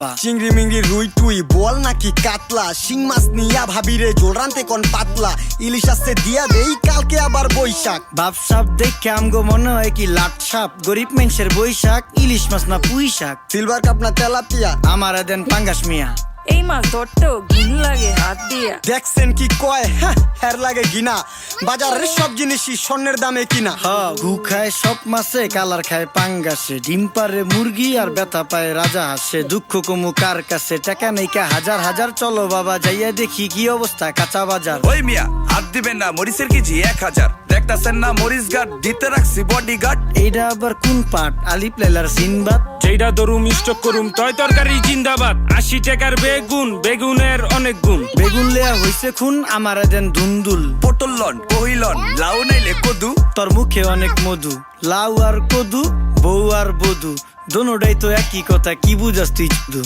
চিংড়ি মিংড়ি রুই টুই বল নাকি কাতলা, শিং মাছ নিয়া ভাবিরে জোল রানতে কোন পাতলা, ইলিশ আসছে দিয়া দেই কালকে আবার বৈশাখ। বাপ সাপ দেখে আমগো মনে হয় কি লাট সাপ, গরিব মানুষের বৈশাখ, ইলিশ মাছ না পুঁই শাক। সিলভার কাপ না তেলাপিয়া, আমার দেন পাঙ্গাস মিয়া। এই মাছ ধরতেও ঘিন লাগে হাত দিয়া। দেখছেন কি কয়, হ্যার লাগে গিনা, বাজারের সব জিনিসই স্বর্ণের দামে কিনা। ঘু খায় সব মাছে, কালার খায় পাঙ্গাসে, ডিম পারে মুরগি আর ব্যথা পায় রাজা হাসে। দুঃখ কমু কার কাছে, টাকা নেই কা হাজার হাজার, চলো বাবা যাইয়া দেখি কি অবস্থা কাঁচা বাজার। ওই মিয়া হাত দিবেন না, মরিচের কেজি 1000, দেখতাছেন না মরিচ গার্ড দিতে রাখছি বডি গার্ড। এইটা আবার কোন পাট, আলিপ লেলার সিনবাদ। যেইটা দরুম স্টক করুম তয় তরকারি জিন্দাবাদ, 80 টাকার বেগুন, বেগুনের অনেক গুণ। বেগুন লেয়া হইছে খুন, আমার দেন ধুন্দুল। পটল লন কহিলন, লাউ নাইলে কদু। তোর মুখে অনেক মধু, লাউ আর কদু, বউ আর বধু, দোনোটাই তো একই কথা, কি বুঝাস তুই শুধু।